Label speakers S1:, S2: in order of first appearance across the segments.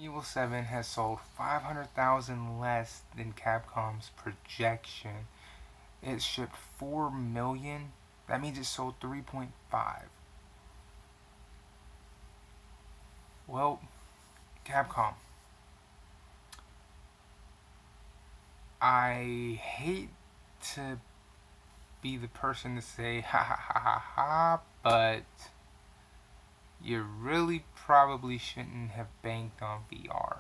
S1: Evil 7 has sold 500,000 less than Capcom's projection. It shipped 4 million. That means it sold 3.5. Well, Capcom, I hate to be the person to say ha ha ha ha ha, but you really probably shouldn't have banked on VR.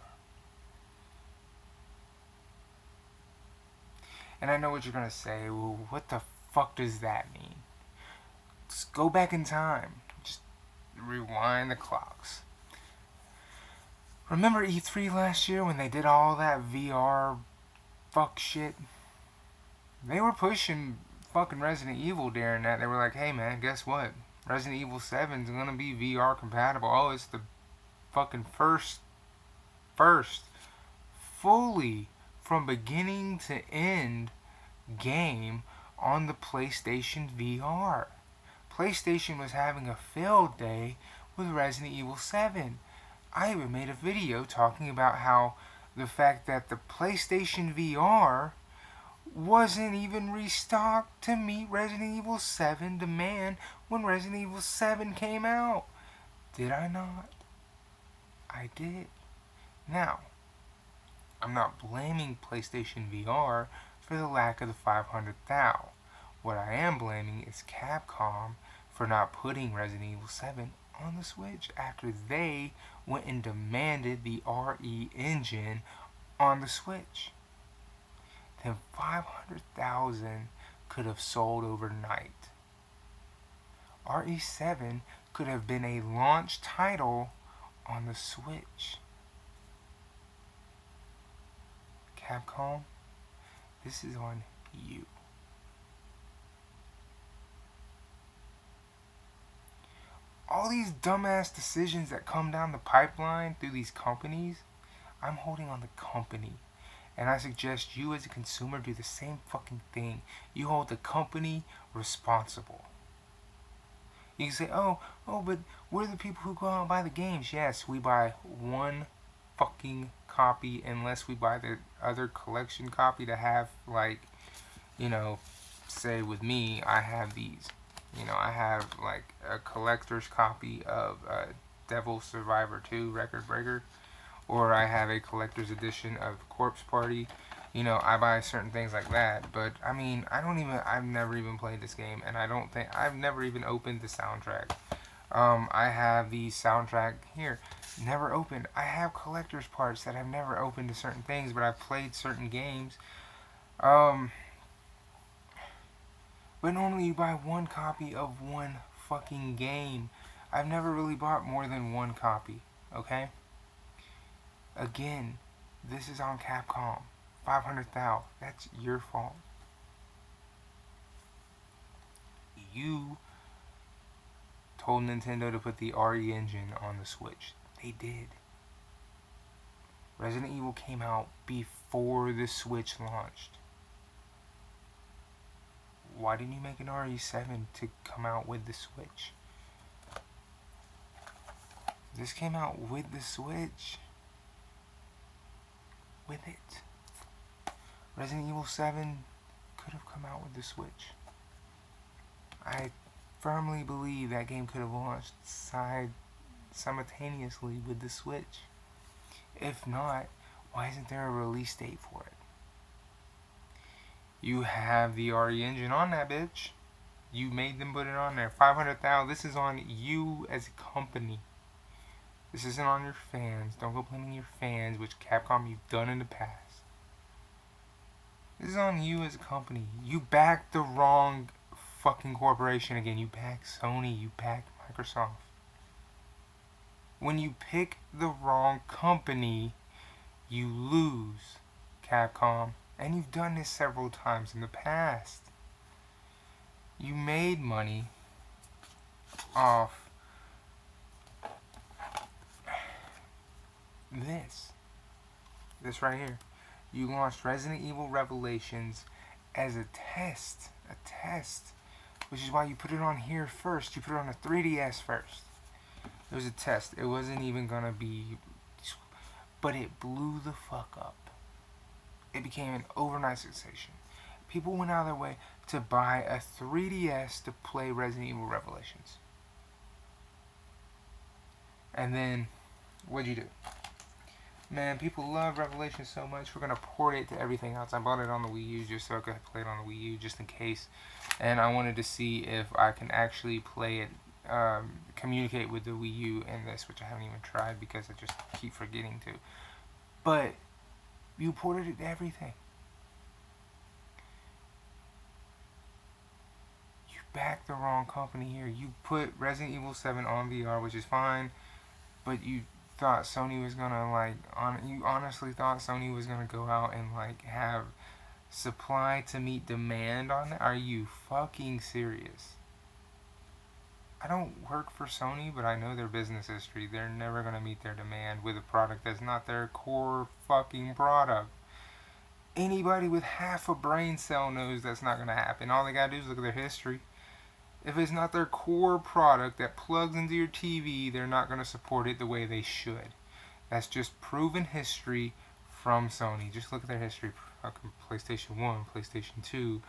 S1: And I know what you're gonna say. Well, what the fuck does that mean? Just go back in time. Just rewind the clocks. Remember E3 last year when they did all that VR fuck shit? They were pushing fucking Resident Evil during that. They were like, hey man, guess what? Resident Evil 7 is gonna be VR compatible. Oh, it's the fucking first fully from beginning to end game on the PlayStation VR. PlayStation was having a field day with Resident Evil 7. I even made a video talking about how the fact that the PlayStation VR wasn't even restocked to meet Resident Evil 7 demand when Resident Evil 7 came out. Did I not? I did. Now, I'm not blaming PlayStation VR for the lack of the 500 thou. What I am blaming is Capcom for not putting Resident Evil 7 on the Switch after they went and demanded the RE engine on the Switch. Then 500,000 could have sold overnight. RE7 could have been a launch title on the Switch. Capcom, this is on you. All these dumbass decisions that come down the pipeline through these companies, I'm holding on the company. And I suggest you as a consumer do the same fucking thing. You hold the company responsible. You can say, oh, but we're the people who go out and buy the games. Yes, we buy one fucking copy unless we buy the other collection copy to have, like, say with me, I have these. I have like a collector's copy of Devil Survivor 2 Record Breaker, or I have a collector's edition of Corpse Party. I buy certain things like that, but I mean, I've never even played this game, and I've never even opened the soundtrack. I have the soundtrack here, never opened. I have collector's parts that I've never opened to certain things, but I've played certain games. But normally you buy one copy of one fucking game. I've never really bought more than one copy, okay? Again, this is on Capcom. 500,000. That's your fault. You told Nintendo to put the RE engine on the Switch. They did. Resident Evil came out before the Switch launched. Why didn't you make an RE7 to come out with the Switch? This came out with the Switch. With it. Resident Evil 7 could have come out with the Switch. I firmly believe that game could have launched simultaneously with the Switch. If not, why isn't there a release date for it? You have the RE engine on that bitch. You made them put it on there. 500,000. This is on you as a company. This isn't on your fans. Don't go blaming your fans, which Capcom you've done in the past. This is on you as a company. You backed the wrong fucking corporation again. You backed Sony. You backed Microsoft. When you pick the wrong company, you lose, Capcom. And you've done this several times in the past. You made money off this. This right here. You launched Resident Evil Revelations as a test. Which is why you put it on here first. You put it on a 3DS first. It was a test. It wasn't even gonna be but it blew the fuck up. It became an overnight sensation. People went out of their way to buy a 3DS to play Resident Evil Revelations. And then, what'd you do? Man, people love Revelations so much, we're gonna port it to everything else. I bought it on the Wii U just so I could play it on the Wii U just in case. And I wanted to see if I can actually play it, communicate with the Wii U in this, which I haven't even tried because I just keep forgetting to. But you ported it to everything. You backed the wrong company here. You put Resident Evil 7 on VR, which is fine, but you thought Sony was gonna you honestly thought Sony was gonna go out and have supply to meet demand on it? Are you fucking serious? I don't work for Sony, but I know their business history. They're never gonna meet their demand with a product that's not their core fucking product. Anybody with half a brain cell knows that's not gonna happen. All they gotta do is look at their history. If it's not their core product that plugs into your TV, they're not going to support it the way they should. That's just proven history from Sony. Just look at their history. PlayStation 1, PlayStation 2,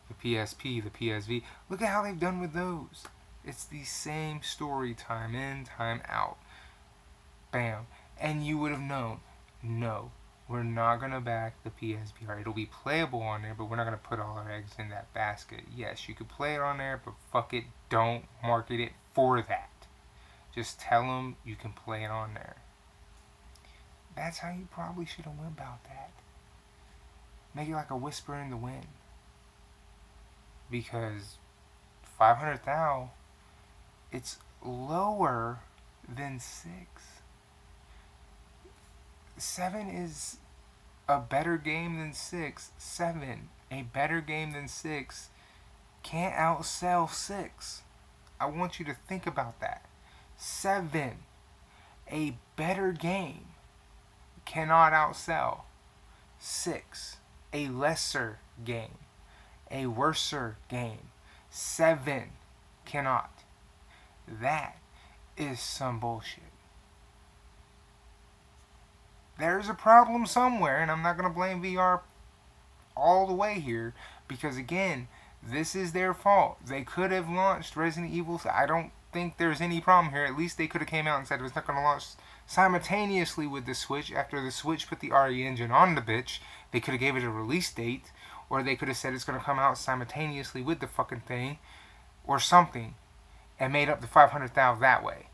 S1: the PSP, the PSV. Look at how they've done with those. It's the same story time in, time out. Bam. And you would have known, no, we're not going to back the PSVR. It'll be playable on there, but we're not going to put all our eggs in that basket. Yes, you could play it on there, but fuck it, don't market it for that. Just tell them you can play it on there. That's how you probably should have went about that. Make it like a whisper in the wind. Because 500 thou, it's lower than 6. 7 is a better game than 6. 7, a better game than 6, can't outsell 6. I want you to think about that. 7, a better game, cannot outsell 6, a lesser game, a worser game. 7 cannot. That is some bullshit. There's a problem somewhere, and I'm not going to blame VR all the way here, because again, this is their fault. They could have launched Resident Evil. I don't think there's any problem here. At least they could have came out and said it was not going to launch simultaneously with the Switch. After the Switch put the RE engine on the bitch, they could have gave it a release date, or they could have said it's going to come out simultaneously with the fucking thing, or something, and made up the 500,000 that way.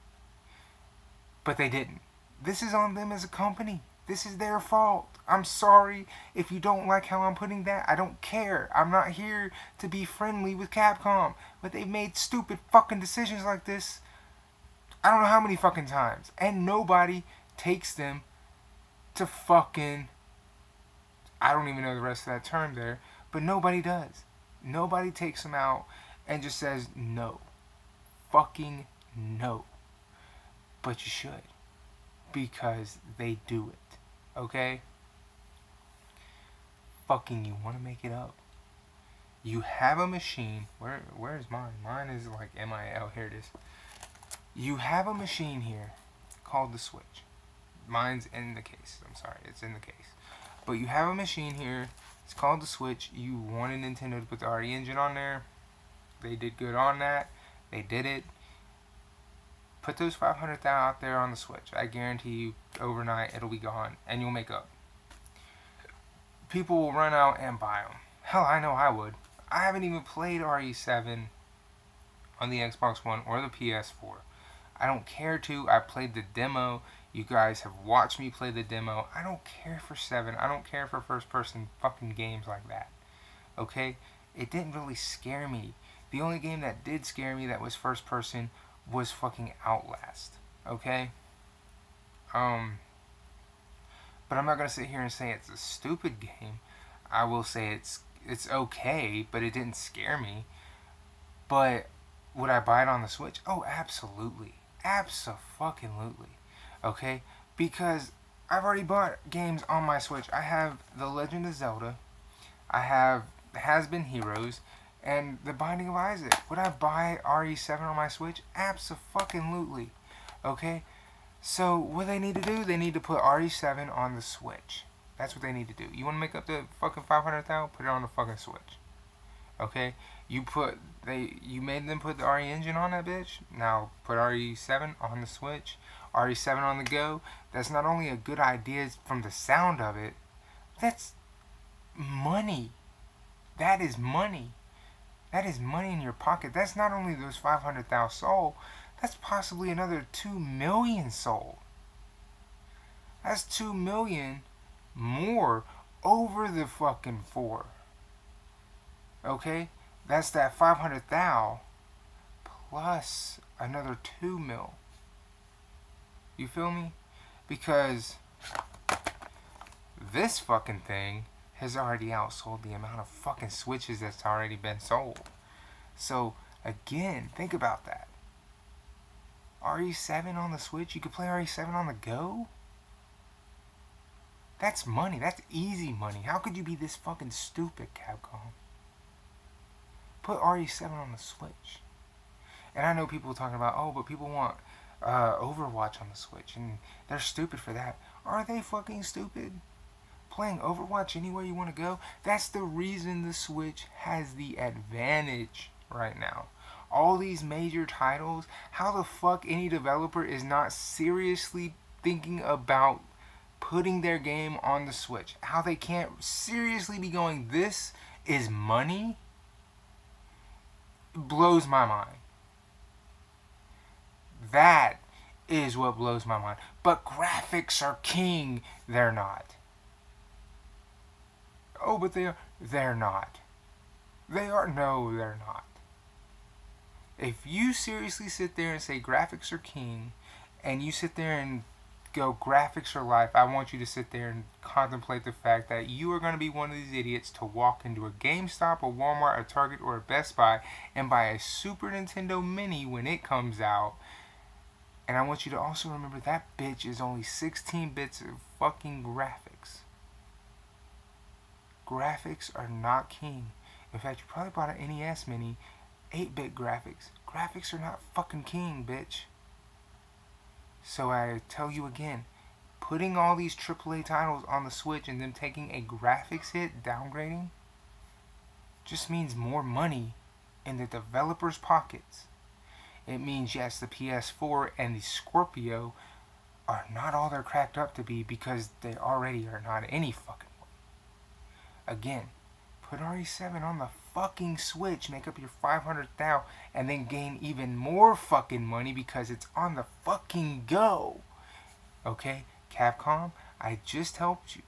S1: But they didn't. This is on them as a company. This is their fault. I'm sorry if you don't like how I'm putting that. I don't care. I'm not here to be friendly with Capcom. But they've made stupid fucking decisions like this I don't know how many fucking times. And nobody takes them to fucking... I don't even know the rest of that term there. But nobody does. Nobody takes them out and just says no. Fucking no. But you should. Because they do it. Okay? Fucking you want to make it up. You have a machine. Where is mine? Mine is like MIL. Here it is. You have a machine here called the Switch. Mine's in the case. I'm sorry. It's in the case. But you have a machine here. It's called the Switch. You wanted Nintendo to put the RE engine on there. They did good on that. They did it. Put those 500,000 out there on the Switch. I guarantee you, overnight, it'll be gone, and you'll make up. People will run out and buy them. Hell, I know I would. I haven't even played RE7 on the Xbox One or the PS4. I don't care to. I played the demo. You guys have watched me play the demo. I don't care for 7. I don't care for first-person fucking games like that. Okay? It didn't really scare me. The only game that did scare me that was first-person was fucking Outlast. Okay? But I'm not gonna sit here and say it's a stupid game. I will say it's okay, but it didn't scare me. But would I buy it on the Switch? Oh, absolutely. Abso-fucking-lutely. Okay? Because I've already bought games on my Switch. I have The Legend of Zelda. I have Has-Been Heroes. And The Binding of Isaac. Would I buy RE7 on my Switch? Abso-fucking-lutely. Okay? So what they need to do, they need to put RE7 on the Switch. That's what they need to do. You want to make up the fucking 500,000? Put it on the fucking Switch. Okay? You made them put the RE engine on that bitch. Now put RE7 on the Switch. RE7 on the go. That's not only a good idea from the sound of it. That's money. That is money. That is money in your pocket. That's not only those 500,000 sold. That's possibly another 2 million sold. That's 2 million more over the fucking 4. Okay? That's that 500,000 plus another 2 mil. You feel me? Because this fucking thing has already outsold the amount of fucking Switches that's already been sold. So, again, think about that. RE7 on the Switch? You could play RE7 on the go? That's money. That's easy money. How could you be this fucking stupid, Capcom? Put RE7 on the Switch. And I know people talking about, oh, but people want Overwatch on the Switch, and they're stupid for that. Are they fucking stupid? Playing Overwatch anywhere you want to go? That's the reason the Switch has the advantage right now. All these major titles, how the fuck any developer is not seriously thinking about putting their game on the Switch? How they can't seriously be going, this is money? Blows my mind. That is what blows my mind. But graphics are king. They're not. Oh, but they are. They're not. They are. No, they're not. If you seriously sit there and say graphics are king, and you sit there and go graphics are life, I want you to sit there and contemplate the fact that you are going to be one of these idiots to walk into a GameStop, a Walmart, a Target, or a Best Buy and buy a Super Nintendo Mini when it comes out. And I want you to also remember that bitch is only 16 bits of fucking graphics. Graphics are not king. In fact, you probably bought an NES Mini, 8-bit graphics. Graphics are not fucking king, bitch. So I tell you again, putting all these AAA titles on the Switch and them taking a graphics hit, downgrading, just means more money in the developers' pockets. It means, yes, the PS4 and the Scorpio are not all they're cracked up to be because they already are not any fucking way. Again, put RE7 on the fucking Switch, make up your 500,000, and then gain even more fucking money because it's on the fucking go. Okay, Capcom, I just helped you.